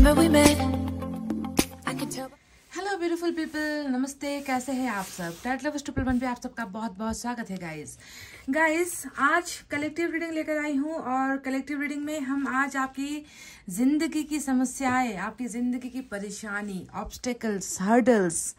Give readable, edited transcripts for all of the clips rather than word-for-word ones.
Hello beautiful people, नमस्ते। कैसे हैं आप सब? टैट लवर्स 111 पे आप सबका बहुत बहुत स्वागत है गाइस। आज कलेक्टिव रीडिंग लेकर आई हूँ और कलेक्टिव रीडिंग में हम आज आपकी जिंदगी की समस्याएं, आपकी जिंदगी की परेशानी, ऑब्स्टेकल्स, हर्डल्स,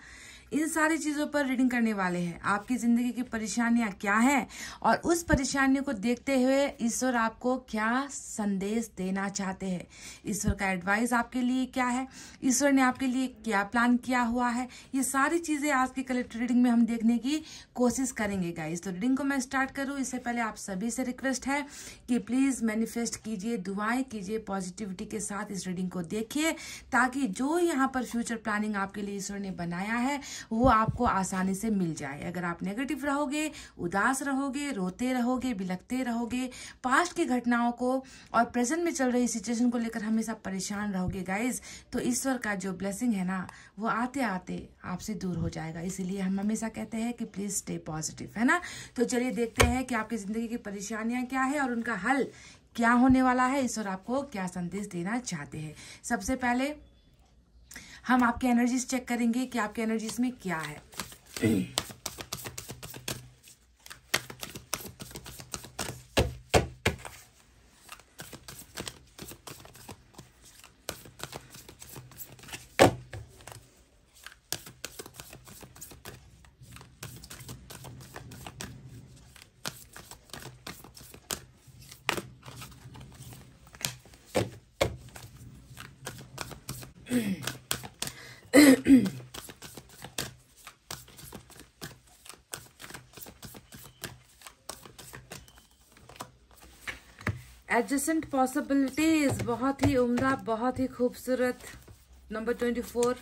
इन सारी चीजों पर रीडिंग करने वाले हैं। आपकी जिंदगी की परेशानियां क्या हैं और उस परेशानियों को देखते हुए ईश्वर आपको क्या संदेश देना चाहते हैं, ईश्वर का एडवाइस आपके लिए क्या है, ईश्वर ने आपके लिए क्या प्लान किया हुआ है, ये सारी चीजें आज की कलेक्टिव रीडिंग में हम देखने की कोशिश करेंगे गाइस। तो रीडिंग को मैं स्टार्ट करूं इससे पहले आप सभी से रिक्वेस्ट है कि प्लीज मैनिफेस्ट कीजिए, दुआएं कीजिए, पॉजिटिविटी के साथ इस रीडिंग को देखिए, ताकि जो यहाँ पर फ्यूचर प्लानिंग आपके लिए ईश्वर ने बनाया है वो आपको आसानी से मिल जाए। अगर आप नेगेटिव रहोगे, उदास रहोगे, रोते रहोगे, बिलखते रहोगे, पास्ट की घटनाओं को और प्रेजेंट में चल रही सिचुएशन को लेकर हमेशा परेशान रहोगे गाइस, तो ईश्वर का जो ब्लेसिंग है ना वो आते आते आपसे दूर हो जाएगा। इसीलिए हम हमेशा कहते हैं कि प्लीज स्टे पॉजिटिव, है ना। तो चलिए देखते हैं कि आपकी जिंदगी की परेशानियां क्या है और उनका हल क्या होने वाला है, ईश्वर आपको क्या संदेश देना चाहते हैं। सबसे पहले हम आपके एनर्जीज चेक करेंगे कि आपके एनर्जीज में क्या है। एडजेसेंट पॉसिबिलिटीज, बहुत ही उम्दा, बहुत ही खूबसूरत। नंबर 24।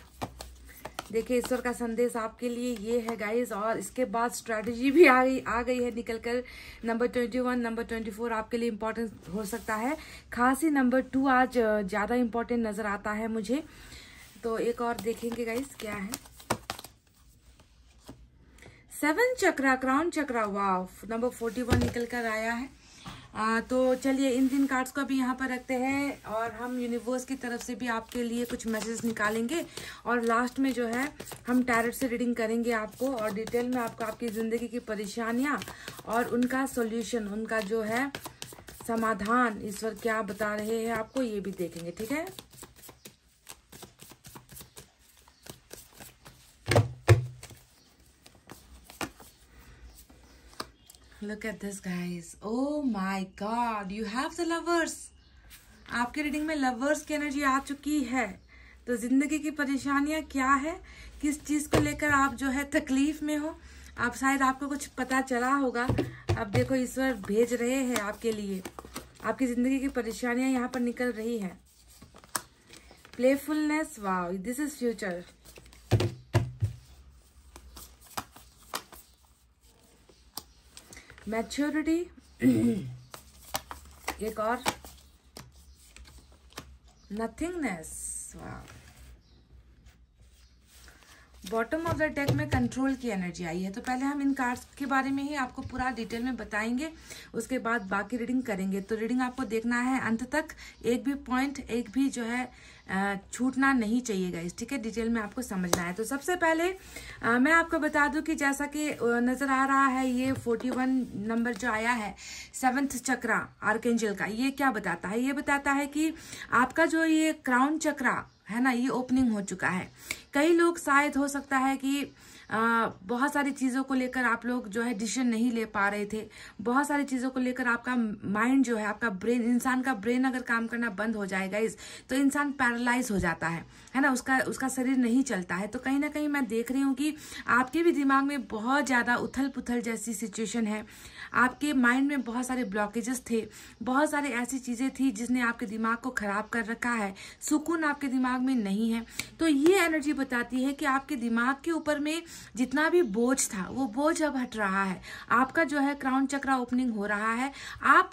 देखिए ईश्वर का संदेश आपके लिए ये है गाइस, और इसके बाद स्ट्रेटजी भी आ गई है निकल कर। नंबर 21, नंबर 24 आपके लिए इम्पोर्टेंट हो सकता है। खास ही नंबर 2 आज ज्यादा इम्पोर्टेंट नजर आता है मुझे। तो एक और देखेंगे गाइस क्या है। 7 चक्रा, क्राउन चक्रा, वाव। नंबर 41 निकल कर आया है। तो चलिए इन 3 कार्ड्स को भी यहाँ पर रखते हैं और हम यूनिवर्स की तरफ से भी आपके लिए कुछ मैसेज निकालेंगे और लास्ट में जो है हम टैरोट से रीडिंग करेंगे आपको, और डिटेल में आपको आपकी जिंदगी की परेशानियां और उनका सॉल्यूशन, उनका जो है समाधान ईश्वर क्या बता रहे हैं आपको, ये भी देखेंगे, ठीक है। Look at this guys, oh my god, you have the lovers। आपके रीडिंग में लवर्स की एनर्जी आ चुकी है। तो जिंदगी की परेशानियां क्या है, किस चीज को लेकर आप जो है तकलीफ में हो, आप शायद आपको कुछ पता चला होगा। अब देखो ईश्वर भेज रहे हैं आपके लिए, आपकी जिंदगी की परेशानियां यहाँ पर निकल रही है। Playfulness, wow, this is future. Maturity, एक और nothingness, wow. Bottom of the deck में कंट्रोल की एनर्जी आई है। तो पहले हम इन कार्ड्स के बारे में ही आपको पूरा डिटेल में बताएंगे, उसके बाद बाकी रीडिंग करेंगे। तो रीडिंग आपको देखना है अंत तक, एक भी पॉइंट, एक भी जो है छूटना नहीं चाहिए गाइस, ठीक है। डिटेल में आपको समझना है। तो सबसे पहले मैं आपको बता दूं कि जैसा कि नजर आ रहा है ये 41 नंबर जो आया है, 7th चक्रा आर्कएंजल का, ये क्या बताता है? ये बताता है कि आपका जो ये क्राउन चक्रा है ना, ये ओपनिंग हो चुका है। कई लोग शायद हो सकता है कि बहुत सारी चीजों को लेकर आप लोग जो है डिसीजन नहीं ले पा रहे थे। बहुत सारी चीजों को लेकर आपका माइंड जो है, आपका ब्रेन, इंसान का ब्रेन अगर काम करना बंद हो जाएगा तो इंसान पैरालाइज हो जाता है ना, उसका शरीर नहीं चलता है। तो कहीं ना कहीं मैं देख रही हूँ कि आपके भी दिमाग में बहुत ज्यादा उथल पुथल जैसी सिचुएशन है। आपके माइंड में बहुत सारे ब्लॉकेजेस थे, बहुत सारी ऐसी चीजें थी जिसने आपके दिमाग को खराब कर रखा है, सुकून आपके दिमाग में नहीं है। तो ये एनर्जी बताती है कि आपके दिमाग के ऊपर में जितना भी बोझ था वो बोझ अब हट रहा है। आपका जो है क्राउन चक्रा ओपनिंग हो रहा है। आप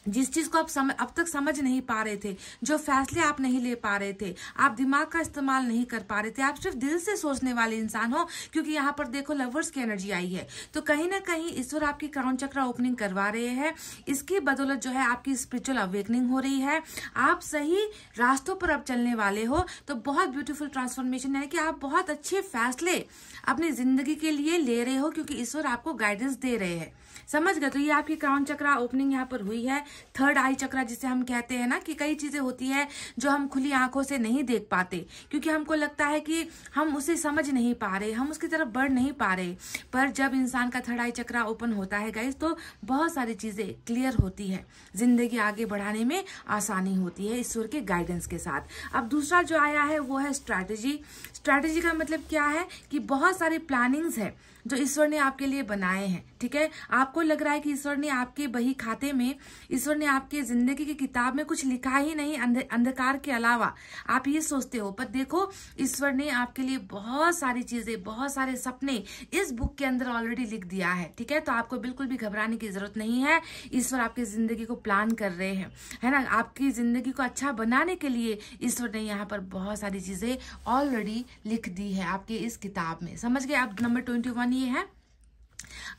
जिस चीज को आप अब तक समझ नहीं पा रहे थे, जो फैसले आप नहीं ले पा रहे थे, आप दिमाग का इस्तेमाल नहीं कर पा रहे थे, आप सिर्फ दिल से सोचने वाले इंसान हो, क्योंकि यहाँ पर देखो लवर्स की एनर्जी आई है। तो कहीं ना कहीं ईश्वर आपकी क्राउन चक्रा ओपनिंग करवा रहे हैं। इसकी बदौलत जो है आपकी स्पिरिचुअल अवेकनिंग हो रही है, आप सही रास्तों पर अब चलने वाले हो। तो बहुत ब्यूटीफुल ट्रांसफॉर्मेशन है कि आप बहुत अच्छे फैसले अपनी जिंदगी के लिए ले रहे हो, क्योंकि ईश्वर आपको गाइडेंस दे रहे हैं। समझ गए? तो ये आपकी क्राउन चक्रा ओपनिंग यहाँ पर हुई है। थर्ड आई चक्रा जिसे हम कहते हैं ना, कि कई चीजें होती है जो हम खुली आंखों से नहीं देख पाते, क्योंकि हमको लगता है कि हम उसे समझ नहीं पा रहे, हम उसकी तरफ बढ़ नहीं पा रहे। पर जब इंसान का थर्ड आई चक्रा ओपन होता है गाइस, तो बहुत सारी चीजें क्लियर होती है, जिंदगी आगे बढ़ाने में आसानी होती है ईश्वर के गाइडेंस के साथ। अब दूसरा जो आया है वो है स्ट्रैटेजी। स्ट्रैटेजी का मतलब क्या है कि बहुत सारी प्लानिंग्स है जो ईश्वर ने आपके लिए बनाए हैं। ठीक है, आपको लग रहा है कि ईश्वर ने आपके बही खाते में, ईश्वर ने आपके जिंदगी की किताब में कुछ लिखा ही नहीं अंधकार के अलावा, आप ये सोचते हो। पर देखो, ईश्वर ने आपके लिए बहुत सारी चीजें, बहुत सारे सपने इस बुक के अंदर ऑलरेडी लिख दिया है। ठीक है, तो आपको बिल्कुल भी घबराने की जरूरत नहीं है। ईश्वर आपकी जिंदगी को प्लान कर रहे हैं, है ना। आपकी जिंदगी को अच्छा बनाने के लिए ईश्वर ने यहाँ पर बहुत सारी चीजें ऑलरेडी लिख दी है आपके इस किताब में। समझ गए? अब नंबर 21 ये है।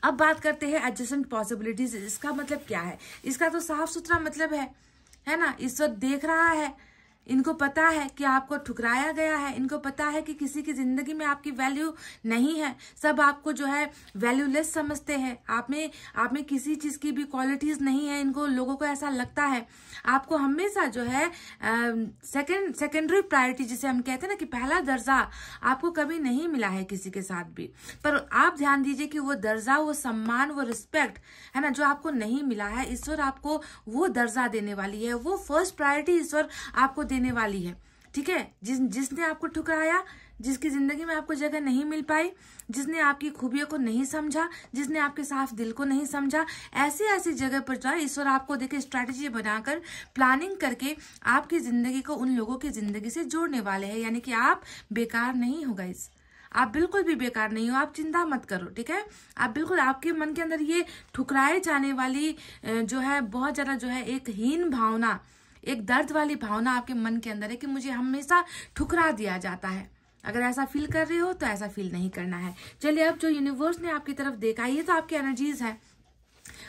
अब बात करते हैं एडजेसेंट पॉसिबिलिटीज। इसका मतलब क्या है? इसका तो साफ सुथरा मतलब है ना, ईश्वर देख रहा है, इनको पता है कि आपको ठुकराया गया है, इनको पता है कि किसी की जिंदगी में आपकी वैल्यू नहीं है, सब आपको जो है वैल्यूलेस समझते हैं, आप में किसी चीज की भी क्वालिटीज नहीं है। इनको लोगों को ऐसा लगता है आपको हमेशा जो है सेकेंडरी प्रायोरिटी जिसे हम कहते हैं ना, कि पहला दर्जा आपको कभी नहीं मिला है किसी के साथ भी। पर आप ध्यान दीजिए कि वो दर्जा, वो सम्मान, वो रिस्पेक्ट है ना, जो आपको नहीं मिला है, ईश्वर आपको वो दर्जा देने वाली है, वो फर्स्ट प्रायोरिटी ईश्वर आपको देने वाली है। ठीक है, जिसने आपको ठुकराया, जिसकी जिंदगी में आपको जगह नहीं मिल पाई, जिसने आपकी खूबियों को नहीं समझा, जिसने आपके साफ दिल को नहीं समझा, ऐसी जगह पर जो है ईश्वर आपको देखिए स्ट्रैटेजी बनाकर, प्लानिंग करके आपकी जिंदगी को उन लोगों की जिंदगी से जोड़ने वाले हैं। यानी कि आप बेकार नहीं हो गाइस, आप बिल्कुल भी बेकार नहीं हो, आप चिंता मत करो। ठीक है, आप बिल्कुल, आपके मन के अंदर ये ठुकराए जाने वाली जो है बहुत ज्यादा जो है एक हीन भावना, एक दर्द वाली भावना आपके मन के अंदर है कि मुझे हमेशा ठुकरा दिया जाता है। अगर ऐसा फील कर रहे हो तो ऐसा फील नहीं करना है। चलिए, अब जो यूनिवर्स ने आपकी तरफ देखा, ये तो आपकी एनर्जीज है।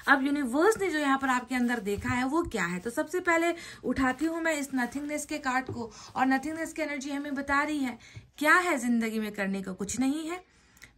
अब यूनिवर्स ने जो यहाँ पर आपके अंदर देखा है वो क्या है? तो सबसे पहले उठाती हूँ मैं इस नथिंगनेस के कार्ड को, और नथिंगनेस की एनर्जी हमें बता रही है क्या है जिंदगी में करने को कुछ नहीं है।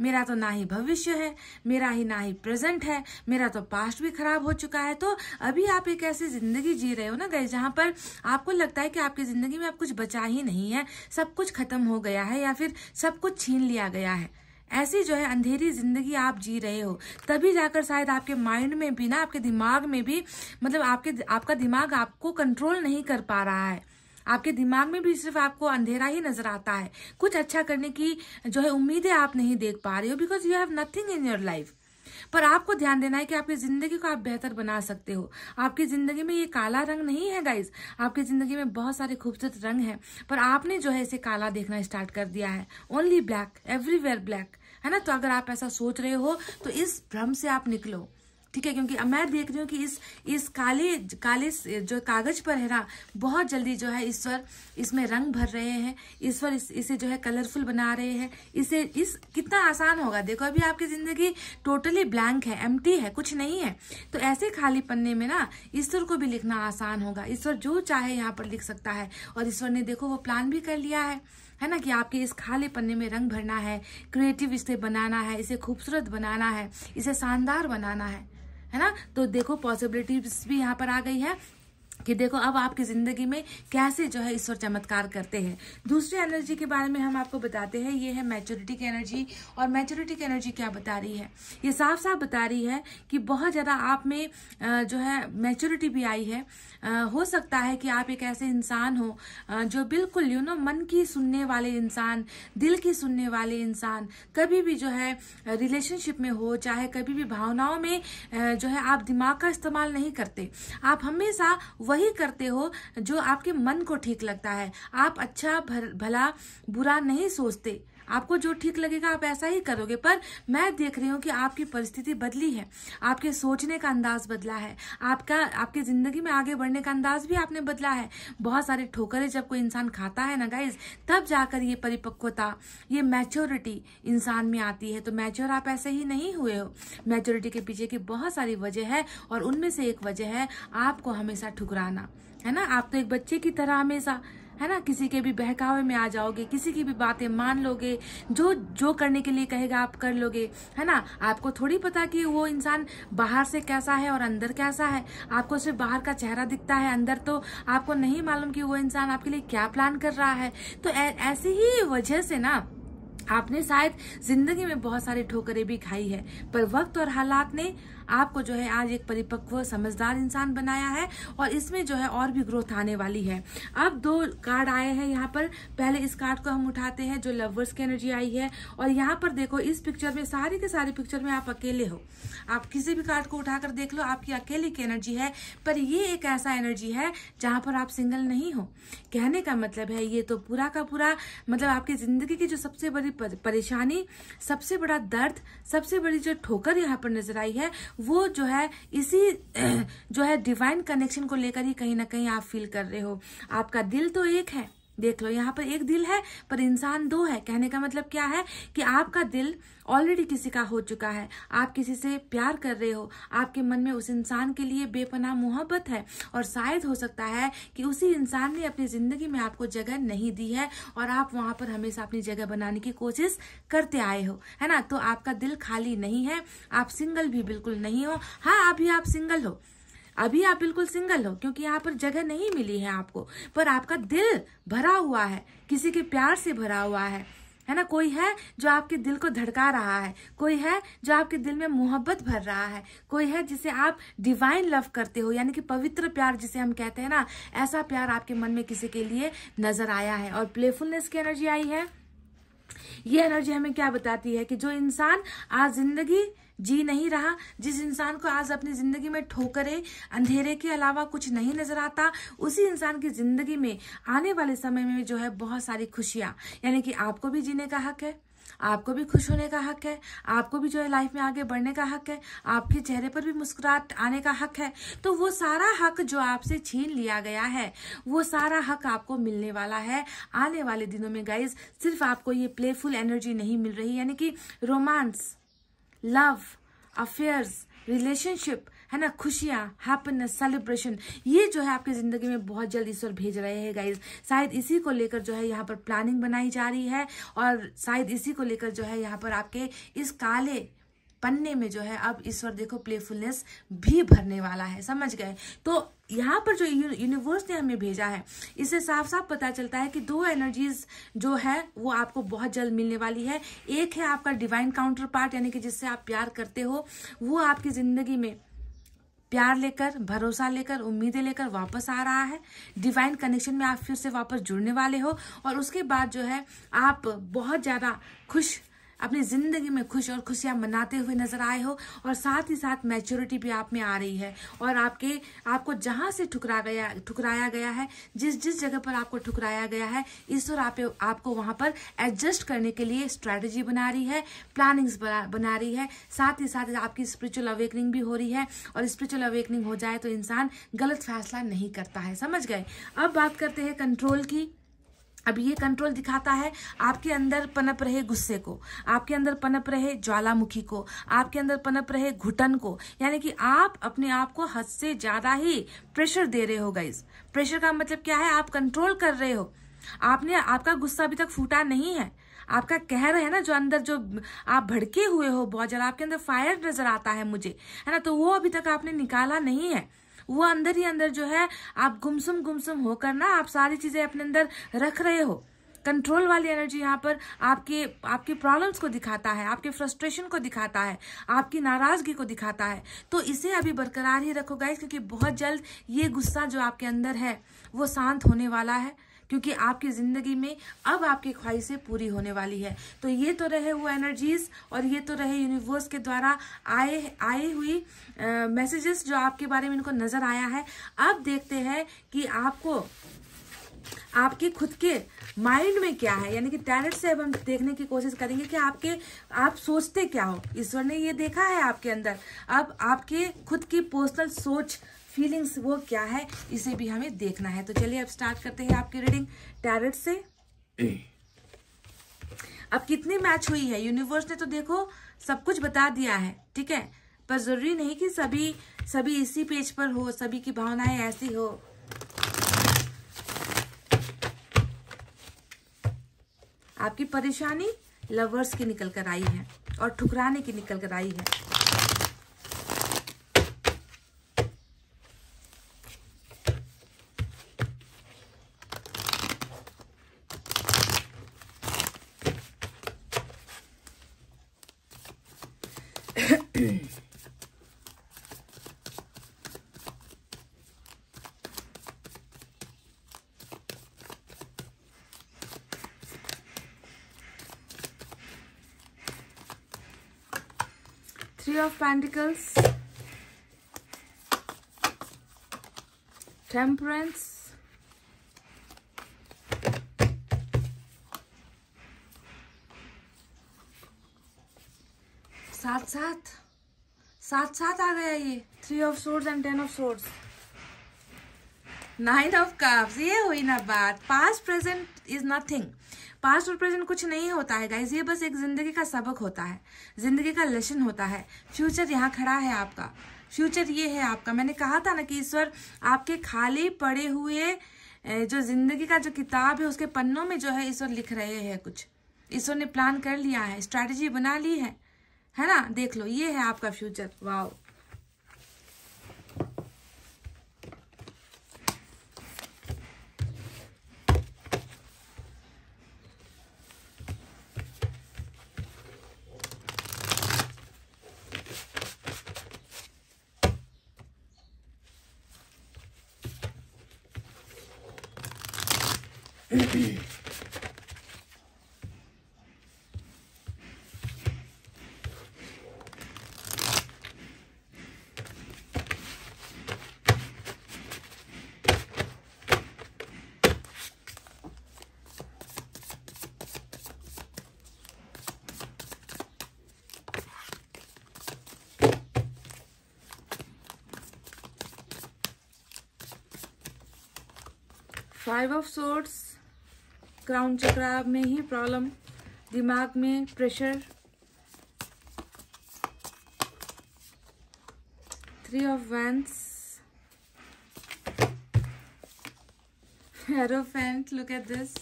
मेरा तो ना ही भविष्य है, मेरा ही ना ही प्रेजेंट है, मेरा तो पास्ट भी खराब हो चुका है। तो अभी आप एक ऐसी जिंदगी जी रहे हो ना गाइस, जहां पर आपको लगता है कि आपकी जिंदगी में अब कुछ बचा ही नहीं है, सब कुछ खत्म हो गया है, या फिर सब कुछ छीन लिया गया है। ऐसी जो है अंधेरी जिंदगी आप जी रहे हो। तभी जाकर शायद आपके माइंड में भी ना, आपके दिमाग में भी, मतलब आपका दिमाग आपको कंट्रोल नहीं कर पा रहा है। आपके दिमाग में भी सिर्फ आपको अंधेरा ही नजर आता है, कुछ अच्छा करने की जो है उम्मीदें आप नहीं देख पा रहे हो, because you have nothing in your life. पर आपको ध्यान देना है कि आपकी जिंदगी को आप बेहतर बना सकते हो। आपकी जिंदगी में ये काला रंग नहीं है गाइस, आपकी जिंदगी में बहुत सारे खूबसूरत रंग हैं, पर आपने जो है इसे काला देखना स्टार्ट कर दिया है। ओनली ब्लैक, एवरीवेयर ब्लैक, है ना। तो अगर आप ऐसा सोच रहे हो तो इस भ्रम से आप निकलो। ठीक है, क्योंकि मैं देख रही हूँ कि इस काले जो कागज पर है ना, बहुत जल्दी जो है ईश्वर इसमें रंग भर रहे हैं, ईश्वर इसे जो है कलरफुल बना रहे हैं। कितना आसान होगा। देखो, अभी आपकी जिंदगी टोटली ब्लैंक है, एम्प्टी है, कुछ नहीं है। तो ऐसे खाली पन्ने में ना ईश्वर को भी लिखना आसान होगा। ईश्वर जो चाहे यहाँ पर लिख सकता है, और ईश्वर ने देखो वो प्लान भी कर लिया है ना, कि आपके इस खाली पन्ने में रंग भरना है, क्रिएटिव इसे बनाना है, इसे खूबसूरत बनाना है, इसे शानदार बनाना है ना। तो देखो पॉसिबिलिटीज भी यहाँ पर आ गई है कि देखो अब आपकी जिंदगी में कैसे जो है ईश्वर चमत्कार करते हैं। दूसरी एनर्जी के बारे में हम आपको बताते हैं, ये है मैच्योरिटी की एनर्जी। और मैच्योरिटी की एनर्जी क्या बता रही है? ये साफ साफ बता रही है कि बहुत ज्यादा आप में जो है मैच्योरिटी भी आई है। हो सकता है कि आप एक ऐसे इंसान हो जो बिल्कुल मन की सुनने वाले इंसान, दिल की सुनने वाले इंसान, कभी भी जो है रिलेशनशिप में हो, चाहे कभी भी भावनाओं में जो है आप दिमाग का इस्तेमाल नहीं करते। आप हमेशा वही करते हो जो आपके मन को ठीक लगता है। आप अच्छा भला बुरा नहीं सोचते, आपको जो ठीक लगेगा आप ऐसा ही करोगे। पर मैं देख रही हूँ कि आपकी परिस्थिति बदली है, आपके सोचने का अंदाज बदला है, आपकी जिंदगी में आगे बढ़ने का अंदाज भी आपने बदला है। बहुत सारे ठोकरें जब कोई इंसान खाता है ना गाइज, तब जाकर ये परिपक्वता, ये मैच्योरिटी इंसान में आती है। तो मैच्योर आप ऐसे ही नहीं हुए हो। मैच्योरिटी के पीछे की बहुत सारी वजह है और उनमें से एक वजह है आपको हमेशा ठुकराना, है ना। आप तो एक बच्चे की तरह हमेशा, है ना, किसी के भी बहकावे में आ जाओगे, किसी की भी बातें मान लोगे, जो करने के लिए कहेगा आप कर लोगे, है ना। आपको थोड़ी पता कि वो इंसान बाहर से कैसा है और अंदर कैसा है। आपको सिर्फ बाहर का चेहरा दिखता है, अंदर तो आपको नहीं मालूम कि वो इंसान आपके लिए क्या प्लान कर रहा है। तो ऐसी ही वजह से ना आपने शायद जिंदगी में बहुत सारी ठोकरें भी खाई है, पर वक्त और हालात ने आपको जो है आज एक परिपक्व समझदार इंसान बनाया है और इसमें जो है और भी ग्रोथ आने वाली है। अब 2 कार्ड आए हैं यहाँ पर। पहले इस कार्ड को हम उठाते हैं जो लवर्स की एनर्जी आई है, और यहाँ पर देखो इस पिक्चर में, सारी के सारी पिक्चर में आप अकेले हो। आप किसी भी कार्ड को उठाकर देख लो, आपकी अकेले की एनर्जी है। पर ये एक ऐसा एनर्जी है जहां पर आप सिंगल नहीं हो। कहने का मतलब है ये तो पूरा का पूरा, मतलब आपकी जिंदगी की जो सबसे बड़ी परेशानी, सबसे बड़ा दर्द, सबसे बड़ी जो ठोकर यहाँ पर नजर आई है, वो जो है इसी जो है डिवाइन कनेक्शन को लेकर ही कहीं ना कहीं आप फील कर रहे हो। आपका दिल तो एक है, देख लो यहाँ पर एक दिल है पर इंसान 2 है। कहने का मतलब क्या है कि आपका दिल ऑलरेडी किसी का हो चुका है, आप किसी से प्यार कर रहे हो, आपके मन में उस इंसान के लिए बेपनाह मोहब्बत है, और शायद हो सकता है कि उसी इंसान ने अपनी जिंदगी में आपको जगह नहीं दी है और आप वहां पर हमेशा अपनी जगह बनाने की कोशिश करते आए हो, है ना। तो आपका दिल खाली नहीं है, आप सिंगल भी बिल्कुल नहीं हो। हाँ, अभी आप सिंगल हो, अभी आप बिल्कुल सिंगल हो क्योंकि यहाँ पर जगह नहीं मिली है आपको, पर आपका दिल भरा हुआ है, किसी के प्यार से भरा हुआ है ना। कोई है जो आपके दिल को धड़का रहा है, कोई है जो आपके दिल में मोहब्बत भर रहा है, कोई है जिसे आप डिवाइन लव करते हो, यानी कि पवित्र प्यार जिसे हम कहते हैं ना, ऐसा प्यार आपके मन में किसी के लिए नजर आया है। और प्लेफुलनेस की एनर्जी आई है। ये एनर्जी हमें क्या बताती है कि जो इंसान आज जिंदगी जी नहीं रहा, जिस इंसान को आज अपनी जिंदगी में ठोकरे, अंधेरे के अलावा कुछ नहीं नजर आता, उसी इंसान की जिंदगी में आने वाले समय में जो है बहुत सारी खुशियां, यानी कि आपको भी जीने का हक है, आपको भी खुश होने का हक है, आपको भी जो है लाइफ में आगे बढ़ने का हक है, आपके चेहरे पर भी मुस्कुराहट आने का हक है। तो वो सारा हक जो आपसे छीन लिया गया है, वो सारा हक आपको मिलने वाला है आने वाले दिनों में गाइज। सिर्फ आपको ये प्लेफुल एनर्जी नहीं मिल रही, यानी कि रोमांस, लव, अफेयर्स, रिलेशनशिप, है ना, खुशियां, हैप्पीनेस, सेलिब्रेशन, ये जो है आपकी जिंदगी में बहुत जल्द ईश्वर भेज रहे हैं गाइज। शायद इसी को लेकर जो है यहाँ पर प्लानिंग बनाई जा रही है, और शायद इसी को लेकर जो है यहाँ पर आपके इस काले पन्ने में जो है अब ईश्वर देखो प्लेफुलनेस भी भरने वाला है, समझ गए। तो यहाँ पर जो यूनिवर्स ने हमें भेजा है, इससे साफ साफ पता चलता है कि 2 एनर्जीज जो है वो आपको बहुत जल्द मिलने वाली है। एक है आपका डिवाइन काउंटर पार्ट, यानी कि जिससे आप प्यार करते हो, वो आपकी जिंदगी में प्यार लेकर, भरोसा लेकर, उम्मीदें लेकर वापस आ रहा है। डिवाइन कनेक्शन में आप फिर से वापस जुड़ने वाले हो, और उसके बाद जो है आप बहुत ज्यादा खुश, अपनी जिंदगी में खुश और खुशियां मनाते हुए नजर आए हो, और साथ ही साथ मैच्योरिटी भी आप में आ रही है। और आपको जहां से ठुकराया गया है, जिस जगह पर आपको ठुकराया गया है, ईश्वर आपको वहां पर एडजस्ट करने के लिए स्ट्रैटेजी बना रही है, प्लानिंग्स बना रही है। साथ ही साथ आपकी स्पिरिचुअल अवेकनिंग भी हो रही है, और स्पिरिचुअल अवेकनिंग हो जाए तो इंसान गलत फैसला नहीं करता है, समझ गए। अब बात करते हैं कंट्रोल की। अब ये कंट्रोल दिखाता है आपके अंदर पनप रहे गुस्से को, आपके अंदर पनप रहे ज्वालामुखी को, आपके अंदर पनप रहे घुटन को, यानी कि आप अपने आप को हद से ज्यादा ही प्रेशर दे रहे हो गाइस। प्रेशर का मतलब क्या है, आप कंट्रोल कर रहे हो। आपका गुस्सा अभी तक फूटा नहीं है, आपका कहर है ना, जो अंदर जो आप भड़के हुए हो बहुत ज्यादा, आपके अंदर फायर नजर आता है मुझे, है ना, तो वो अभी तक आपने निकाला नहीं है। वो अंदर ही अंदर जो है आप गुमसुम होकर ना आप सारी चीजें अपने अंदर रख रहे हो। कंट्रोल वाली एनर्जी यहाँ पर आपके प्रॉब्लम्स को दिखाता है, आपके फ्रस्ट्रेशन को दिखाता है, आपकी नाराजगी को दिखाता है। तो इसे अभी बरकरार ही रखो गाइस, क्योंकि बहुत जल्द ये गुस्सा जो आपके अंदर है वो शांत होने वाला है, क्योंकि आपकी जिंदगी में अब आपकी ख्वाहिशें पूरी होने वाली है। तो ये तो रहे वो एनर्जीज, और ये तो रहे यूनिवर्स के द्वारा आए हुई मैसेजेस जो आपके बारे में इनको नजर आया है। अब देखते हैं कि आपको आपके खुद के माइंड में क्या है, यानी कि टैरेट से अब हम देखने की कोशिश करेंगे कि आप सोचते क्या हो। ईश्वर ने ये देखा है आपके अंदर, अब आपके खुद की पर्सनल सोच फीलिंग्स वो क्या है, इसे भी हमें देखना है। तो चलिए अब स्टार्ट करते हैं आपकी रीडिंग टैरेट से। अब कितनी मैच हुई है, यूनिवर्स ने तो देखो सब कुछ बता दिया है, ठीक है, पर जरूरी नहीं कि सभी इसी पेज पर हो, सभी की भावनाएं ऐसी हो। आपकी परेशानी लवर्स की निकल कर आई है और ठुकराने की निकल कर आई है। Three of Pentacles, Temperance, साथ आ गया ये Three of Swords and Ten of Swords, Nine of Cups। ये हुई ना बात। Past present is nothing, past और प्रेजेंट कुछ नहीं होता है गाइज, ये बस एक जिंदगी का सबक होता है, जिंदगी का लेसन होता है। फ्यूचर यहाँ खड़ा है आपका, फ्यूचर ये है आपका। मैंने कहा था ना कि ईश्वर आपके खाली पड़े हुए जो जिंदगी का जो किताब है उसके पन्नों में जो है ईश्वर लिख रहे हैं कुछ। ईश्वर ने प्लान कर लिया है, स्ट्रैटेजी बना ली है ना। देख लो, ये है आपका future. Wow, Five of Swords, crown chakra में ही प्रॉब्लम, दिमाग में pressure. Three of Wands, Hierophant, look at this,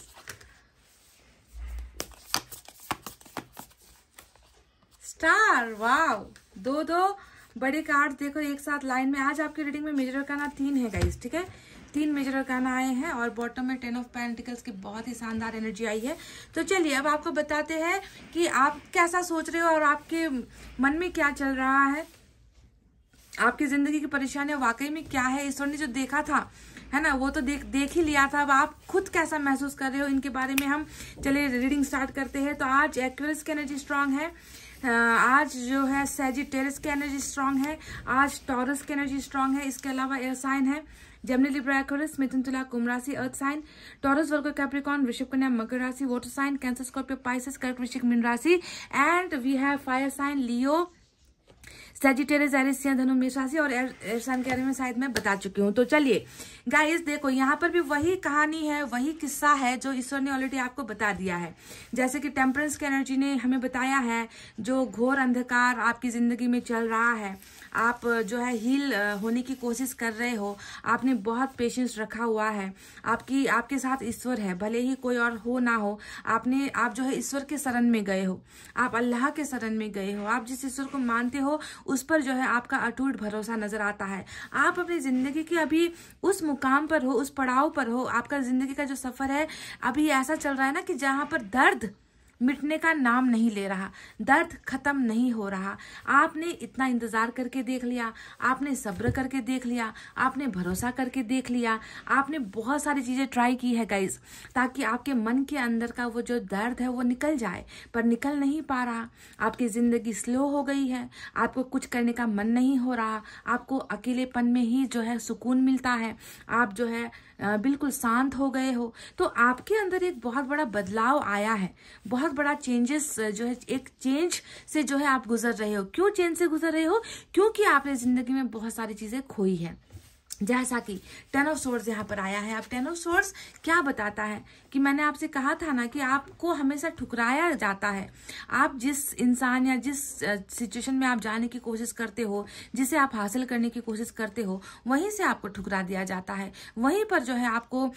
star. Wow, दो बड़े कार्ड देखो एक साथ लाइन में। आज आपकी रीडिंग में मेजर अरकाना 3 है गाइस, ठीक है, 3 मेजर अरकाना आए हैं और बॉटम में 10 ऑफ पेंटिकल्स की बहुत ही शानदार एनर्जी आई है। तो चलिए अब आपको बताते हैं कि आप कैसा सोच रहे हो और आपके मन में क्या चल रहा है, आपकी जिंदगी की परेशानियां वाकई में क्या है। ईश्वर ने जो देखा था है ना, वो तो देख ही लिया था। अब आप खुद कैसा महसूस कर रहे हो इनके बारे में हम चलिए रीडिंग स्टार्ट करते हैं। तो आज एक्वेरियस की एनर्जी स्ट्रांग है, आज जो है सैजिटेरियस की एनर्जी स्ट्रांग है, आज टॉरस की एनर्जी स्ट्रांग है। इसके अलावा एयर साइन है जेमिनी, लिब्रा, एक्वेरियस, मिथुन, तुला, कुंभ राशि, earth sign, Taurus, Virgo, Capricorn, वृषभ, कन्या, मकर राशि, water sign, Cancer, Scorpio, Pisces, कर्क, वृश्चिक, मीन राशि, and we have fire sign Leo, Sagittarius, Aries, सिंह, धनु, मेष राशि और एयर साइन के बारे में शायद मैं बता चुकी हूँ। तो चलिए गाइस देखो, यहाँ पर भी वही कहानी है, वही किस्सा है जो ईश्वर ने ऑलरेडी आपको बता दिया है। जैसे कि टेम्परेंस की एनर्जी ने हमें बताया है, जो घोर अंधकार आपकी जिंदगी में चल रहा है, आप जो है हील होने की कोशिश कर रहे हो, आपने बहुत पेशेंस रखा हुआ है, आपके साथ ईश्वर है, भले ही कोई और हो ना हो। आप जो है ईश्वर के शरण में गए हो, आप अल्लाह के शरण में गए हो, आप जिस ईश्वर को मानते हो उस पर जो है आपका अटूट भरोसा नजर आता है। आप अपनी जिंदगी की अभी उस मुकाम पर हो, उस पड़ाव पर हो, आपका जिंदगी का जो सफर है अभी ऐसा चल रहा है ना कि जहां पर दर्द मिटने का नाम नहीं ले रहा, दर्द खत्म नहीं हो रहा। आपने इतना इंतजार करके देख लिया, आपने सब्र करके देख लिया, आपने भरोसा करके देख लिया, आपने बहुत सारी चीजें ट्राई की है गाइज, ताकि आपके मन के अंदर का वो जो दर्द है वो निकल जाए, पर निकल नहीं पा रहा। आपकी जिंदगी स्लो हो गई है, आपको कुछ करने का मन नहीं हो रहा, आपको अकेलेपन में ही जो है सुकून मिलता है, आप जो है बिल्कुल शांत हो गए हो। तो आपके अंदर एक बहुत बड़ा बदलाव आया है, बहुत बड़ा चेंजेस जो है, एक चेंज से जो है आप गुजर रहे हो। क्यों चेंज से गुजर रहे हो? क्योंकि आपने जिंदगी में बहुत सारी चीजें खोई है। जैसा कि 10 ऑफ सोर्ड्स यहाँ पर आया है। अब 10 ऑफ सोर्ड्स क्या बताता है कि मैंने आपसे कहा था ना कि आपको हमेशा ठुकराया जाता है। आप जिस इंसान या जिस सिचुएशन में आप जाने की कोशिश करते हो, जिसे आप हासिल करने की कोशिश करते हो, वहीं से आपको ठुकरा दिया जाता है। वहीं पर जो है आपको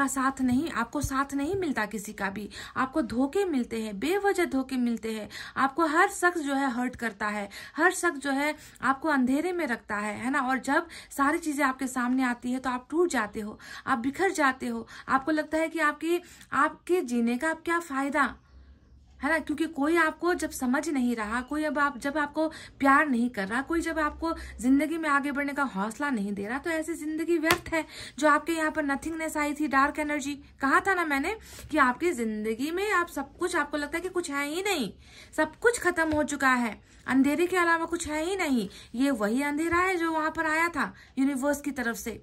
साथ नहीं मिलता किसी का भी। आपको धोखे मिलते हैं, बेवजह धोखे मिलते हैं। आपको हर शख्स जो है हर्ट करता है, हर शख्स जो है आपको अंधेरे में रखता है ना। और जब सारी चीजें आपके सामने आती है तो आप टूट जाते हो, आप बिखर जाते हो। आपको लगता है कि आपके जीने का अब क्या फायदा है ना, क्योंकि कोई आपको जब समझ नहीं रहा, कोई जब आपको प्यार नहीं कर रहा, कोई जब आपको जिंदगी में आगे बढ़ने का हौसला नहीं दे रहा, तो ऐसी जिंदगी व्यर्थ है। जो आपके यहाँ पर नथिंगनेस आई थी, डार्क एनर्जी, कहा था ना मैंने कि आपकी जिंदगी में आप सब कुछ, आपको लगता है कि कुछ है ही नहीं, सब कुछ खत्म हो चुका है, अंधेरे के अलावा कुछ है ही नहीं। ये वही अंधेरा है जो वहां पर आया था यूनिवर्स की तरफ से।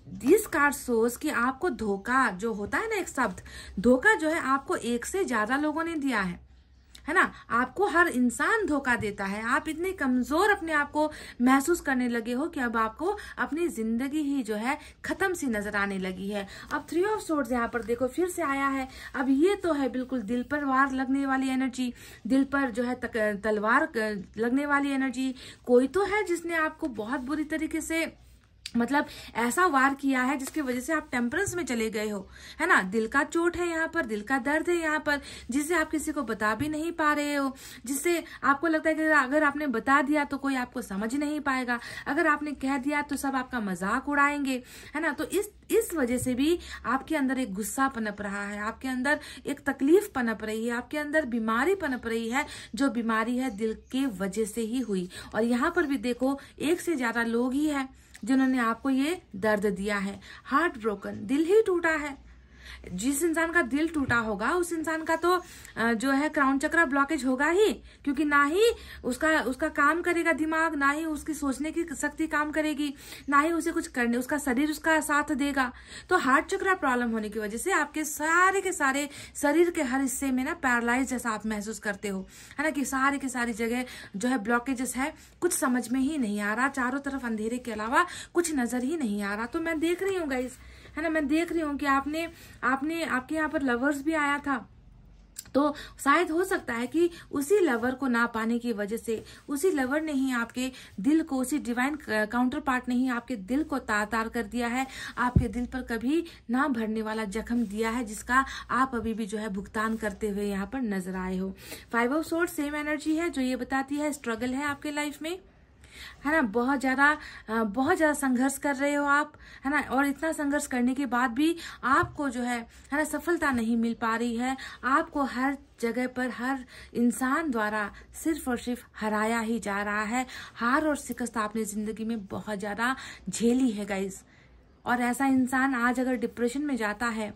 दिस कार्ड शोज कि आपको धोखा जो होता है ना, एक शब्द धोखा जो है आपको एक से ज्यादा लोगों ने दिया है ना। आपको हर इंसान धोखा देता है। आप इतने कमजोर अपने आप को महसूस करने लगे हो कि अब आपको अपनी जिंदगी ही जो है खत्म सी नजर आने लगी है। अब 3 ऑफ सोर्ड्स यहाँ पर देखो फिर से आया है। अब ये तो है बिल्कुल दिल पर वार लगने वाली एनर्जी, दिल पर जो है तलवार लगने वाली एनर्जी। कोई तो है जिसने आपको बहुत बुरी तरीके से मतलब ऐसा वार किया है जिसकी वजह से आप टेम्परेंस में चले गए हो, है ना। दिल का चोट है यहाँ पर, दिल का दर्द है यहाँ पर, जिसे आप किसी को बता भी नहीं पा रहे हो, जिससे आपको लगता है कि अगर आपने बता दिया तो कोई आपको समझ नहीं पाएगा, अगर आपने कह दिया तो सब आपका मजाक उड़ाएंगे, है ना। तो इस वजह से भी आपके अंदर एक गुस्सा पनप रहा है, आपके अंदर एक तकलीफ पनप रही है, आपके अंदर बीमारी पनप रही है, जो बीमारी है दिल के वजह से ही हुई। और यहाँ पर भी देखो एक से ज्यादा लोग ही है जिन्होंने आपको ये दर्द दिया है। हार्ट ब्रोकन, दिल ही टूटा है। जिस इंसान का दिल टूटा होगा उस इंसान का तो जो है क्राउन चक्र ब्लॉकेज होगा ही, क्योंकि ना ही उसका काम करेगा दिमाग, ना ही उसकी सोचने की शक्ति काम करेगी, ना ही उसे कुछ करने उसका शरीर उसका साथ देगा। तो हार्ट चक्र प्रॉब्लम होने की वजह से आपके सारे के सारे शरीर के हर हिस्से में ना पैरालाइज जैसा आप महसूस करते हो, है ना, कि सारी की सारी जगह जो है ब्लॉकेजेस है, कुछ समझ में ही नहीं आ रहा, चारों तरफ अंधेरे के अलावा कुछ नजर ही नहीं आ रहा। तो मैं देख रही हूँ गाइस, है ना, मैं देख रही हूँ कि आपके यहाँ पर लवर्स भी आया था। तो शायद हो सकता है कि उसी लवर को ना पाने की वजह से, उसी लवर ने ही आपके दिल को, उसी डिवाइन काउंटर पार्ट ने ही आपके दिल को तार तार कर दिया है, आपके दिल पर कभी ना भरने वाला जख्म दिया है, जिसका आप अभी भी जो है भुगतान करते हुए यहाँ पर नजर आए हो। 5 ऑफ सोर्ड सेम एनर्जी है जो ये बताती है स्ट्रगल है आपके लाइफ में, है ना। बहुत ज्यादा संघर्ष कर रहे हो आप, है ना, और इतना संघर्ष करने के बाद भी आपको जो है ना सफलता नहीं मिल पा रही है। आपको हर जगह पर हर इंसान द्वारा सिर्फ और सिर्फ हराया ही जा रहा है। हार और शिकस्त आपने जिंदगी में बहुत ज्यादा झेली है गाइस। और ऐसा इंसान आज अगर डिप्रेशन में जाता है,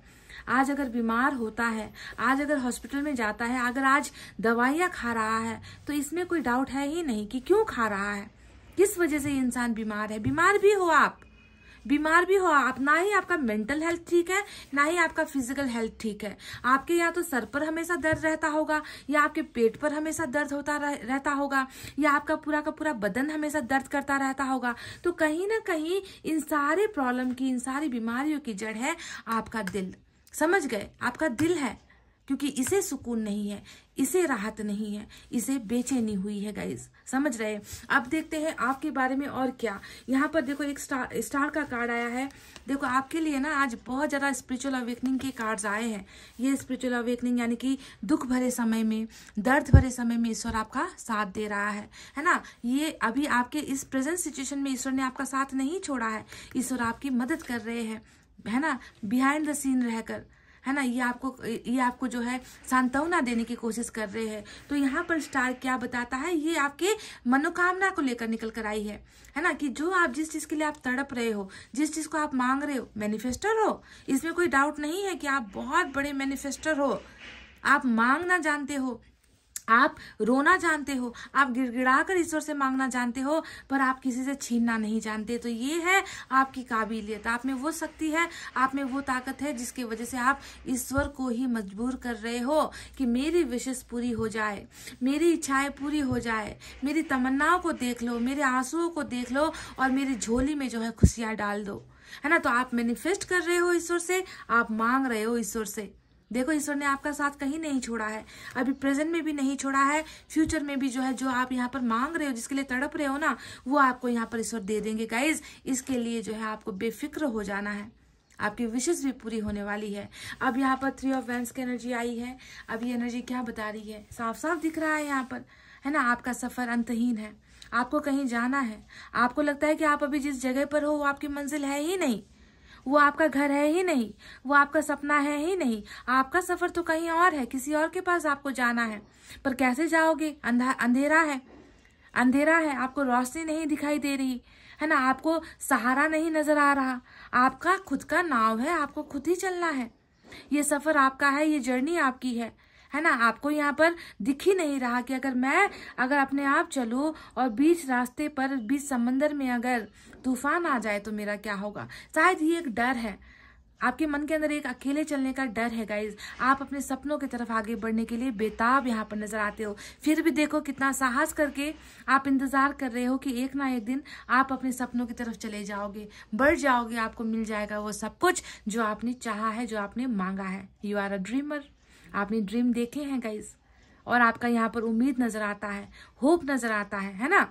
आज अगर बीमार होता है, आज अगर हॉस्पिटल में जाता है, अगर आज दवाइयां खा रहा है, तो इसमें कोई डाउट है ही नहीं कि क्यों खा रहा है, किस वजह से ये इंसान बीमार है। बीमार भी हो आप, ना ही आपका मेंटल हेल्थ ठीक है, ना ही आपका फिजिकल हेल्थ ठीक है। आपके यहाँ तो सर पर हमेशा दर्द रहता होगा, या आपके पेट पर हमेशा दर्द होता रहता होगा, या आपका पूरा का पूरा बदन हमेशा दर्द करता रहता होगा। तो कहीं ना कहीं इन सारे प्रॉब्लम की, इन सारी बीमारियों की जड़ है आपका दिल। समझ गए, आपका दिल है, क्योंकि इसे सुकून नहीं है, इसे राहत नहीं है, इसे बेचैनी हुई है गाइज। समझ रहे। अब देखते हैं आपके बारे में और क्या। यहाँ पर देखो एक स्टार का कार्ड आया है। देखो आपके लिए ना आज बहुत ज्यादा स्पिरिचुअल अवेकनिंग के कार्ड्स आए हैं। ये स्पिरिचुअल अवेकनिंग यानी कि दुख भरे समय में, दर्द भरे समय में ईश्वर आपका साथ दे रहा है ना। ये अभी आपके इस प्रेजेंट सिचुएशन में ईश्वर ने आपका साथ नहीं छोड़ा है, ईश्वर आपकी मदद कर रहे हैं, है ना, बिहाइंड द सीन रहकर, है ना, ये आपको जो है सांत्वना देने की कोशिश कर रहे हैं। तो यहाँ पर स्टार क्या बताता है, ये आपके मनोकामना को लेकर निकल कर आई है ना, कि जो आप जिस चीज के लिए आप तड़प रहे हो, जिस चीज को आप मांग रहे हो, मैनिफेस्टर हो, इसमें कोई डाउट नहीं है कि आप बहुत बड़े मैनिफेस्टर हो। आप मांगना जानते हो, आप रोना जानते हो, आप गिड़गिड़ाकर ईश्वर से मांगना जानते हो, पर आप किसी से छीनना नहीं जानते। तो ये है आपकी काबिलियत, आप में वो शक्ति है, आप में वो ताकत है, जिसकी वजह से आप ईश्वर को ही मजबूर कर रहे हो कि मेरी विशेष पूरी हो जाए, मेरी इच्छाएं पूरी हो जाए, मेरी तमन्नाओं को देख लो, मेरे आंसुओं को देख लो और मेरी झोली में जो है खुशियां डाल दो, है ना। तो आप मैनिफेस्ट कर रहे हो ईश्वर से, आप मांग रहे हो ईश्वर से। देखो, ईश्वर ने आपका साथ कहीं नहीं छोड़ा है, अभी प्रेजेंट में भी नहीं छोड़ा है, फ्यूचर में भी जो है, जो आप यहाँ पर मांग रहे हो, जिसके लिए तड़प रहे हो ना, वो आपको यहाँ पर ईश्वर दे देंगे गाइज। इसके लिए जो है आपको बेफिक्र हो जाना है, आपकी विशेष भी पूरी होने वाली है। अब यहाँ पर 3 ऑफ वैंड्स की एनर्जी आई है। अब ये एनर्जी क्या बता रही है, साफ साफ दिख रहा है यहाँ पर, है ना, आपका सफर अंतहीन है, आपको कहीं जाना है। आपको लगता है कि आप अभी जिस जगह पर हो वो आपकी मंजिल है ही नहीं, वो आपका घर है ही नहीं, वो आपका सपना है ही नहीं, आपका सफर तो कहीं और है, किसी और के पास आपको जाना है। पर कैसे जाओगे, अंधेरा है, अंधेरा है, आपको रोशनी नहीं दिखाई दे रही, है ना, आपको सहारा नहीं नजर आ रहा। आपका खुद का नाव है, आपको खुद ही चलना है, ये सफर आपका है, ये जर्नी आपकी है ना। आपको यहाँ पर दिख ही नहीं रहा कि अगर अपने आप चलो और बीच रास्ते पर, बीच समंदर में अगर तूफान आ जाए तो मेरा क्या होगा। शायद ये एक डर है, आपके मन के अंदर एक अकेले चलने का डर है गाइज। आप अपने सपनों की तरफ आगे बढ़ने के लिए बेताब यहाँ पर नजर आते हो, फिर भी देखो कितना साहस करके आप इंतजार कर रहे हो कि एक ना एक दिन आप अपने सपनों की तरफ चले जाओगे, बढ़ जाओगे, आपको मिल जाएगा वो सब कुछ जो आपने चाहा है, जो आपने मांगा है। यू आर अ ड्रीमर, आपने ड्रीम देखे हैं गाइज, और आपका यहाँ पर उम्मीद नजर आता है, होप नजर आता है ना।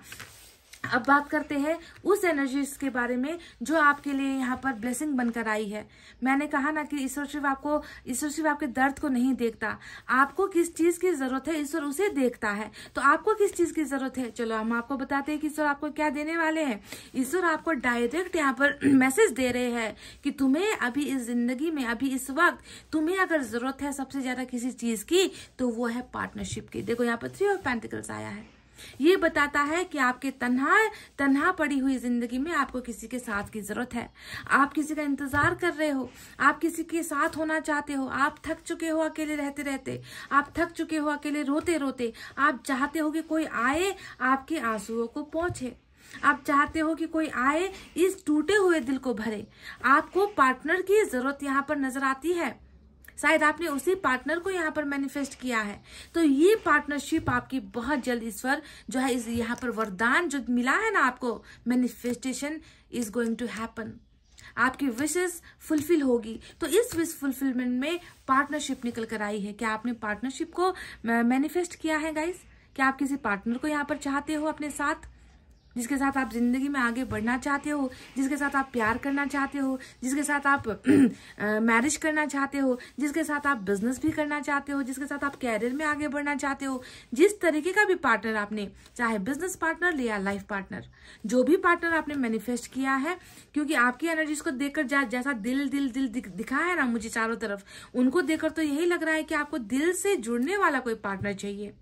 अब बात करते हैं उस एनर्जीज के बारे में जो आपके लिए यहाँ पर ब्लेसिंग बनकर आई है। मैंने कहा ना कि ईश्वर सिर्फ आपके दर्द को नहीं देखता, आपको किस चीज की जरूरत है ईश्वर उसे देखता है। तो आपको किस चीज की जरूरत है, चलो हम आपको बताते हैं कि ईश्वर आपको क्या देने वाले हैं। ईश्वर आपको डायरेक्ट यहाँ पर मैसेज दे रहे हैं कि तुम्हें अभी इस जिंदगी में, अभी इस वक्त तुम्हें अगर जरूरत है सबसे ज्यादा किसी चीज की, तो वो है पार्टनरशिप की। देखो यहाँ पर 3 ऑफ पेंटिकल्स आया है, ये बताता है कि आपके तन्हा पड़ी हुई जिंदगी में आपको किसी के साथ की जरूरत है। आप किसी का इंतजार कर रहे हो, आप किसी के साथ होना चाहते हो, आप थक चुके हो अकेले रहते रहते, आप थक चुके हो अकेले रोते रोते, आप चाहते हो कि कोई आए आपके आंसुओं को पोंछे, आप चाहते हो कि कोई आए इस टूटे हुए दिल को भरे। आपको पार्टनर की जरूरत यहाँ पर नजर आती है, शायद आपने उसी पार्टनर को यहाँ पर मैनिफेस्ट किया है। तो ये पार्टनरशिप आपकी बहुत जल्द ईश्वर जो है, इस यहाँ पर वरदान जो मिला है ना आपको, manifestation is going to happen, आपकी विशेस फुलफिल होगी। तो इस विश फुलफिलमेंट में पार्टनरशिप निकल कर आई है। क्या आपने पार्टनरशिप को मैनिफेस्ट किया है गाइस? क्या आप किसी पार्टनर को यहाँ पर चाहते हो अपने साथ, जिसके साथ आप जिंदगी में आगे बढ़ना चाहते हो, जिसके साथ आप प्यार करना चाहते हो, जिसके साथ आप मैरिज करना चाहते हो, जिसके साथ आप बिजनेस भी करना चाहते हो, जिसके साथ आप कैरियर में आगे बढ़ना चाहते हो। जिस तरीके का भी पार्टनर आपने, चाहे बिजनेस पार्टनर या लाइफ पार्टनर, जो भी पार्टनर आपने मैनिफेस्ट किया है, क्योंकि आपकी एनर्जीज को देखकर जैसा दिल दिल दिल दिखा है ना मुझे चारों तरफ, उनको देखकर तो यही लग रहा है कि आपको दिल से जुड़ने वाला कोई पार्टनर चाहिए,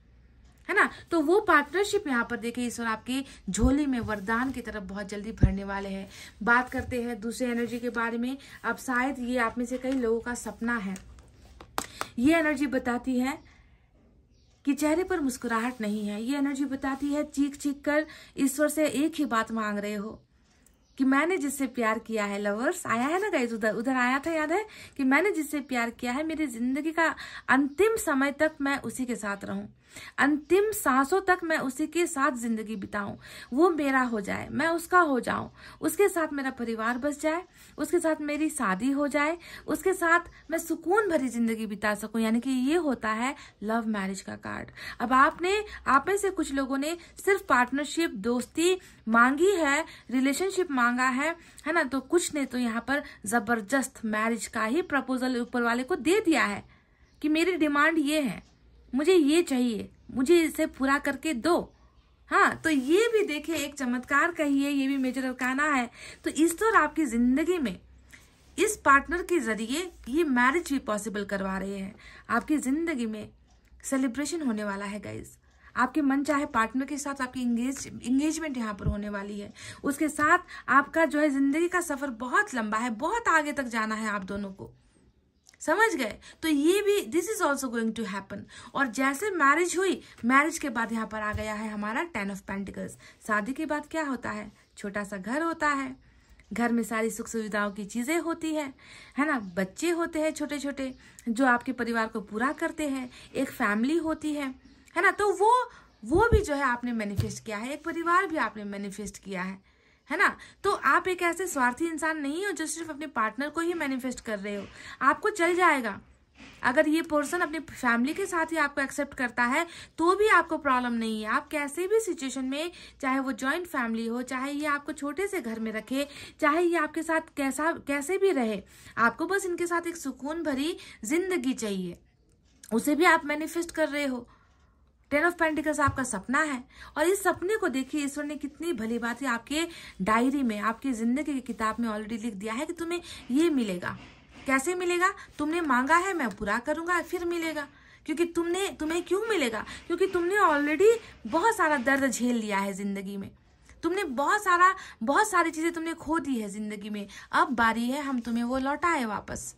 है ना। तो वो पार्टनरशिप यहाँ पर देखिए ईश्वर आपकी झोली में वरदान की तरफ बहुत जल्दी भरने वाले हैं। बात करते हैं दूसरे एनर्जी के बारे में। अब शायद ये आप में से कई लोगों का सपना है। ये एनर्जी बताती है कि चेहरे पर मुस्कुराहट नहीं है। ये एनर्जी बताती है चीख चीख कर ईश्वर से एक ही बात मांग रहे हो कि मैंने जिससे प्यार किया है, लवर्स आया है ना गाइस, उधर आया था, याद है कि मैंने जिससे प्यार किया है, मेरी जिंदगी का अंतिम समय तक मैं उसी के साथ रहूं, अंतिम सांसों तक मैं उसी के साथ जिंदगी बिताऊं, वो मेरा हो जाए, मैं उसका हो जाऊं, उसके साथ मेरा परिवार बस जाए, उसके साथ मेरी शादी हो जाए, उसके साथ मैं सुकून भरी जिंदगी बिता सकूं। यानी कि ये होता है लव मैरिज का कार्ड। अब आप में से कुछ लोगों ने सिर्फ पार्टनरशिप, दोस्ती मांगी है, रिलेशनशिप मांगा है ना, तो कुछ ने तो यहाँ पर जबरदस्त मैरिज का ही प्रपोजल ऊपर वाले को दे दिया है कि मेरी डिमांड ये है, मुझे ये चाहिए, मुझे इसे पूरा करके दो। हाँ, तो ये भी देखिए एक चमत्कार कहिए, ये भी मेजर अरकाना है। तो ईश्वर आपकी जिंदगी में इस पार्टनर के जरिए ये मैरिज भी पॉसिबल करवा रहे हैं। आपकी जिंदगी में सेलिब्रेशन होने वाला है गाइज। आपके मन चाहे पार्टनर के साथ आपकी इंगेजमेंट यहाँ पर होने वाली है। उसके साथ आपका जो है जिंदगी का सफर बहुत लंबा है, बहुत आगे तक जाना है आप दोनों को, समझ गए। तो ये भी this is also going to happen. और जैसे मैरिज हुई, मैरिज के बाद यहाँ पर आ गया है हमारा 10 ऑफ पेंटिकल्स। शादी के बाद क्या होता है, छोटा सा घर होता है, घर में सारी सुख सुविधाओं की चीजें होती है ना, बच्चे होते हैं छोटे छोटे जो आपके परिवार को पूरा करते हैं, एक फैमिली होती है ना। तो वो भी जो है आपने मैनिफेस्ट किया है, एक परिवार भी आपने मैनिफेस्ट किया है ना। तो आप एक ऐसे स्वार्थी इंसान नहीं हो जो सिर्फ अपने पार्टनर को ही मैनिफेस्ट कर रहे हो। आपको चल जाएगा, अगर ये पर्सन अपनी फैमिली के साथ ही आपको एक्सेप्ट करता है तो भी आपको प्रॉब्लम नहीं है। आप कैसे भी सिचुएशन में, चाहे वो जॉइंट फैमिली हो, चाहे ये आपको छोटे से घर में रखे, चाहे ये आपके साथ कैसे भी रहे, आपको बस इनके साथ एक सुकून भरी जिंदगी चाहिए, उसे भी आप मैनिफेस्ट कर रहे हो। 10 ऑफ पेंटिकल्स आपका सपना है और इस सपने को देखिए ईश्वर ने कितनी भली बात है आपके डायरी में, आपकी जिंदगी की किताब में ऑलरेडी लिख दिया है कि तुम्हें ये मिलेगा। कैसे मिलेगा, तुमने मांगा है मैं पूरा करूंगा, फिर मिलेगा। क्योंकि तुम्हें क्यों मिलेगा, क्योंकि तुमने ऑलरेडी बहुत सारा दर्द झेल लिया है जिंदगी में, तुमने बहुत सारी चीजें तुमने खो दी है जिंदगी में। अब बारी है हम तुम्हें वो लौटाए वापस,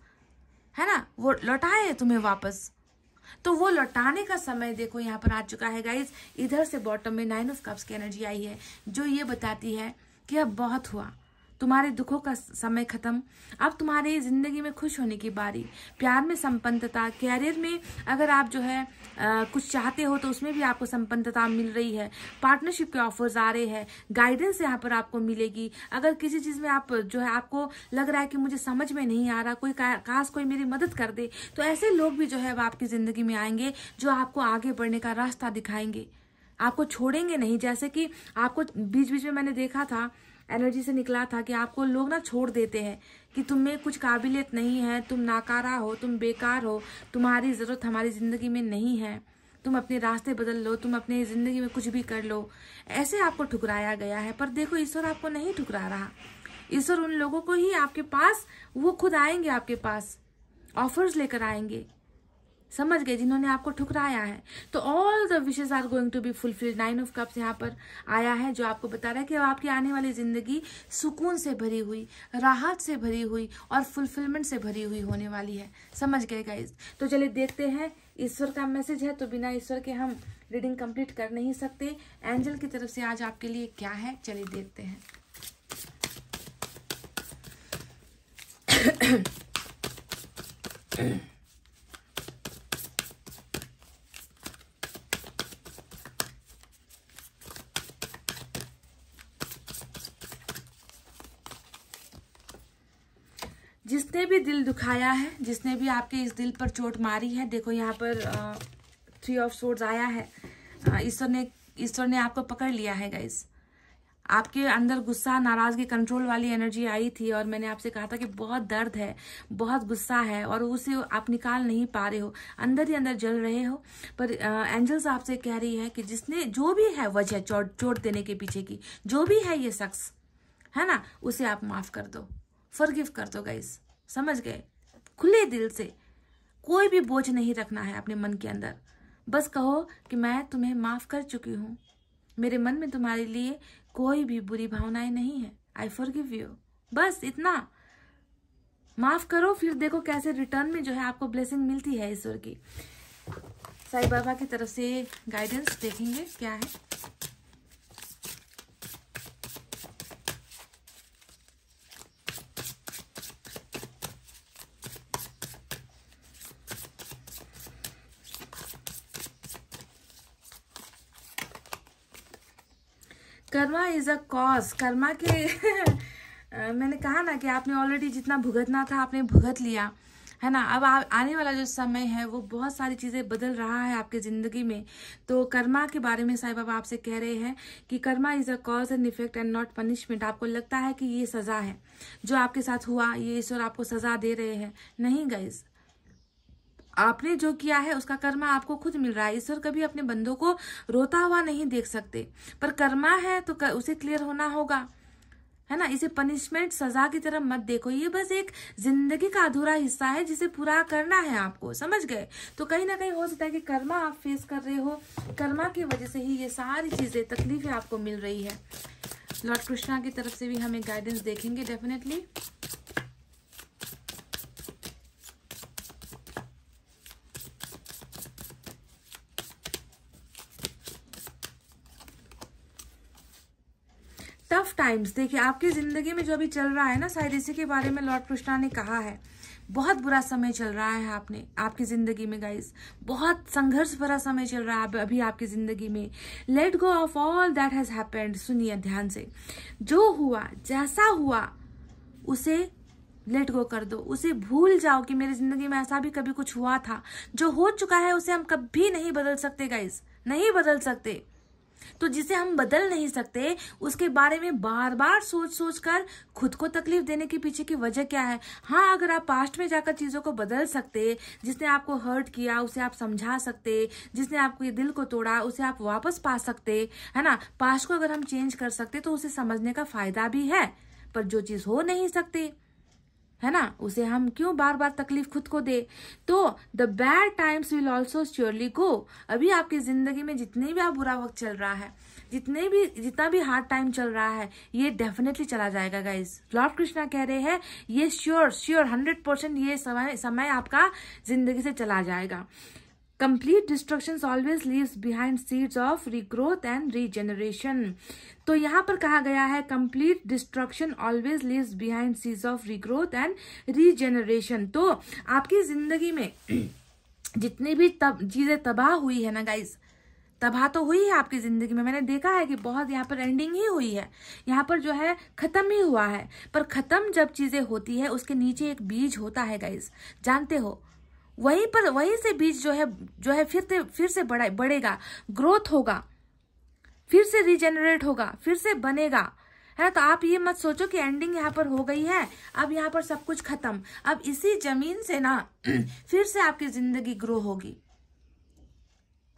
है ना, वो लौटाए तुम्हें वापस। तो वो लौटाने का समय देखो यहाँ पर आ चुका है गाइज। इधर से बॉटम में 9 ऑफ कप्स की एनर्जी आई है जो ये बताती है कि अब बहुत हुआ, तुम्हारे दुखों का समय खत्म, अब तुम्हारी जिंदगी में खुश होने की बारी। प्यार में संपन्नता, कैरियर में अगर आप जो है कुछ चाहते हो तो उसमें भी आपको संपन्नता मिल रही है। पार्टनरशिप के ऑफर्स आ रहे हैं, गाइडेंस यहाँ पर आपको मिलेगी। अगर किसी चीज में आप जो है आपको लग रहा है कि मुझे समझ में नहीं आ रहा, कोई काश कोई मेरी मदद कर दे, तो ऐसे लोग भी जो है अब आपकी जिंदगी में आएंगे जो आपको आगे बढ़ने का रास्ता दिखाएंगे, आपको छोड़ेंगे नहीं। जैसे कि आपको बीच बीच में मैंने देखा था, एनर्जी से निकला था कि आपको लोग ना छोड़ देते हैं कि तुम में कुछ काबिलियत नहीं है, तुम नाकारा हो, तुम बेकार हो, तुम्हारी जरूरत हमारी जिंदगी में नहीं है, तुम अपने रास्ते बदल लो, तुम अपनी जिंदगी में कुछ भी कर लो, ऐसे आपको ठुकराया गया है। पर देखो ईश्वर आपको नहीं ठुकरा रहा। ईश्वर उन लोगों को ही आपके पास, वो खुद आएंगे आपके पास, ऑफर्स लेकर आएंगे, समझ गए, जिन्होंने आपको ठुकराया है। तो all the wishes are going to be fulfilled. 9 of cups यहाँ पर आया है जो आपको बता रहा है कि अब आपकी आने वाली जिंदगी सुकून से भरी हुई, राहत से भरी हुई और फुलफिलमेंट से भरी हुई होने वाली है। समझ गए गाइज। तो चलिए देखते हैं, ईश्वर का मैसेज है तो बिना ईश्वर के हम रीडिंग कंप्लीट कर नहीं सकते। एंजल की तरफ से आज आपके लिए क्या है, चलिए देखते हैं। जिसने भी दिल दुखाया है, जिसने भी आपके इस दिल पर चोट मारी है, देखो यहाँ पर 3 ऑफ सोर्ड्स आया है। ईश्वर ने आपको पकड़ लिया है गाइस। आपके अंदर गुस्सा, नाराजगी, कंट्रोल वाली एनर्जी आई थी और मैंने आपसे कहा था कि बहुत दर्द है, बहुत गुस्सा है और उसे आप निकाल नहीं पा रहे हो, अंदर ही अंदर जल रहे हो। पर एंजल्स आपसे कह रही है कि जिसने जो भी है वजह चोट देने के पीछे की, जो भी है ये शख्स, है ना, उसे आप माफ कर दो, फॉरगिव कर दो गाइस। समझ गए, खुले दिल से, कोई भी बोझ नहीं रखना है अपने मन के अंदर। बस कहो कि मैं तुम्हें माफ कर चुकी हूँ, मेरे मन में तुम्हारे लिए कोई भी बुरी भावनाएं नहीं है, आई फॉरगिव यू। बस इतना माफ करो, फिर देखो कैसे रिटर्न में जो है आपको ब्लेसिंग मिलती है ईश्वर की। साईं बाबा की तरफ से गाइडेंस देखेंगे क्या है। Karma is a cause. Karma के मैंने कहा ना कि आपने ऑलरेडी जितना भुगतना था आपने भुगत लिया, है ना। अब आने वाला जो समय है वो बहुत सारी चीजें बदल रहा है आपके जिंदगी में। तो कर्मा के बारे में साईं बाबा आपसे कह रहे हैं कि Karma is a cause and effect and not punishment. आपको लगता है कि ये सजा है, जो आपके साथ हुआ ये ईश्वर आपको सजा दे रहे हैं, नहीं गाइस। आपने जो किया है उसका कर्मा आपको खुद मिल रहा है। ईश्वर कभी अपने बंदों को रोता हुआ नहीं देख सकते, पर कर्मा है तो उसे क्लियर होना होगा, है ना। इसे पनिशमेंट, सजा की तरफ मत देखो, ये बस एक जिंदगी का अधूरा हिस्सा है जिसे पूरा करना है आपको, समझ गए। तो कहीं ना कहीं हो सकता है कि कर्मा आप फेस कर रहे हो, कर्मा की वजह से ही ये सारी चीजें, तकलीफें आपको मिल रही है। लॉर्ड कृष्णा की तरफ से भी हमें गाइडेंस देखेंगे डेफिनेटली। टफ टाइम्स, देखिए आपकी जिंदगी में जो अभी चल रहा है ना, शायद इसी के बारे में लॉर्ड कृष्णा ने कहा है। बहुत बुरा समय चल रहा है आपकी जिंदगी में गाइस, बहुत संघर्ष भरा समय चल रहा है अभी आपकी जिंदगी में। Let go of all that has happened. सुनिए ध्यान से, जो हुआ, जैसा हुआ, उसे लेट गो कर दो, उसे भूल जाओ कि मेरी जिंदगी में ऐसा भी कभी कुछ हुआ था। जो हो चुका है उसे हम कभी नहीं बदल सकते गाइस, नहीं बदल सकते। तो जिसे हम बदल नहीं सकते उसके बारे में बार बार सोच सोच कर खुद को तकलीफ देने के पीछे की वजह क्या है। हाँ, अगर आप पास्ट में जाकर चीजों को बदल सकते, जिसने आपको हर्ट किया उसे आप समझा सकते, जिसने आपको ये दिल को तोड़ा उसे आप वापस पा सकते, है ना। पास्ट को अगर हम चेंज कर सकते तो उसे समझने का फायदा भी है। पर जो चीज हो नहीं सकती, है ना, उसे हम क्यों बार बार तकलीफ खुद को दे। तो the bad times will also surely गो। अभी आपकी जिंदगी में जितने भी बुरा वक्त चल रहा है, जितना भी हार्ड टाइम चल रहा है, ये डेफिनेटली चला जाएगा गाइस। लॉर्ड कृष्णा कह रहे हैं ये श्योर 100% ये समय आपका जिंदगी से चला जाएगा। Complete destruction always leaves behind seeds of regrowth and regeneration. तो यहाँ पर कहा गया है complete destruction always leaves behind seeds of regrowth and regeneration. तो आपकी जिंदगी में जितनी भी चीजें तबाह हुई है ना गाइस, तबाह तो हुई है आपकी जिंदगी में, मैंने देखा है कि बहुत यहाँ पर एंडिंग ही हुई है, यहाँ पर जो है खत्म ही हुआ है। पर खत्म जब चीजें होती है उसके नीचे एक बीज होता है गाइस, जानते हो। वहीं से बीज जो है फिर से बढ़ेगा, ग्रोथ होगा, फिर से रिजेनरेट होगा, फिर से बनेगा, है ना। तो आप ये मत सोचो कि एंडिंग यहाँ पर हो गई है, अब यहाँ पर सब कुछ खत्म। अब इसी जमीन से ना फिर से आपकी जिंदगी ग्रो होगी,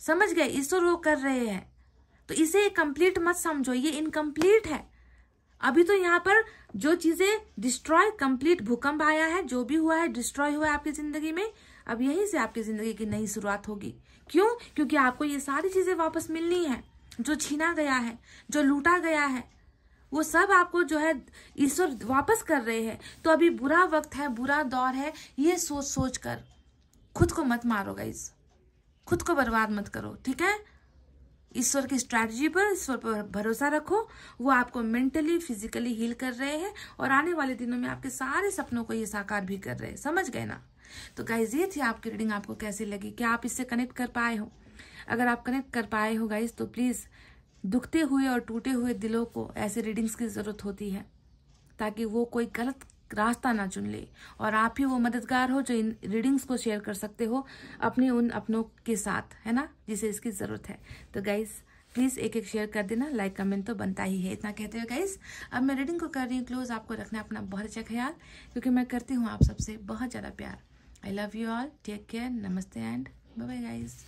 समझ गए। ईश्वर वो कर रहे हैं, तो इसे कंप्लीट मत समझो, ये इनकम्प्लीट है। अभी तो यहाँ पर जो चीजें डिस्ट्रॉय, कंप्लीट भूकंप आया है, जो भी हुआ है डिस्ट्रॉय हुआ है आपकी जिंदगी में, अब यहीं से आपकी जिंदगी की नई शुरुआत होगी। क्यों? क्योंकि आपको ये सारी चीजें वापस मिलनी है, जो छीना गया है, जो लूटा गया है, वो सब आपको जो है ईश्वर वापस कर रहे हैं। तो अभी बुरा वक्त है, बुरा दौर है, ये सोच सोच कर खुद को मत मारो गाइस, खुद को बर्बाद मत करो, ठीक है। ईश्वर की स्ट्रैटेजी पर, ईश्वर पर भरोसा रखो, वो आपको मेंटली फिजिकली हील कर रहे हैं और आने वाले दिनों में आपके सारे सपनों को ये साकार भी कर रहे हैं, समझ गए ना। तो गाइज ये थी आपकी रीडिंग, आपको कैसी लगी, क्या आप इससे कनेक्ट कर पाए हो? अगर आप कनेक्ट कर पाए हो गाइज तो प्लीज, दुखते हुए और टूटे हुए दिलों को ऐसे रीडिंग्स की जरूरत होती है, ताकि वो कोई गलत रास्ता ना चुन ले, और आप ही वो मददगार हो जो इन रीडिंग्स को शेयर कर सकते हो अपने उन अपनों के साथ, है ना, जिसे इसकी जरूरत है। तो गाइज प्लीज एक शेयर कर देना, लाइक कमेंट तो बनता ही है। इतना कहते हुए गाइज अब मैं रीडिंग को कर रही हूँ क्लोज। आपको रखना है अपना बहुत अच्छा ख्याल, क्योंकि मैं करती हूँ आप सबसे बहुत ज्यादा प्यार। I love you all, take care, namaste and bye bye guys.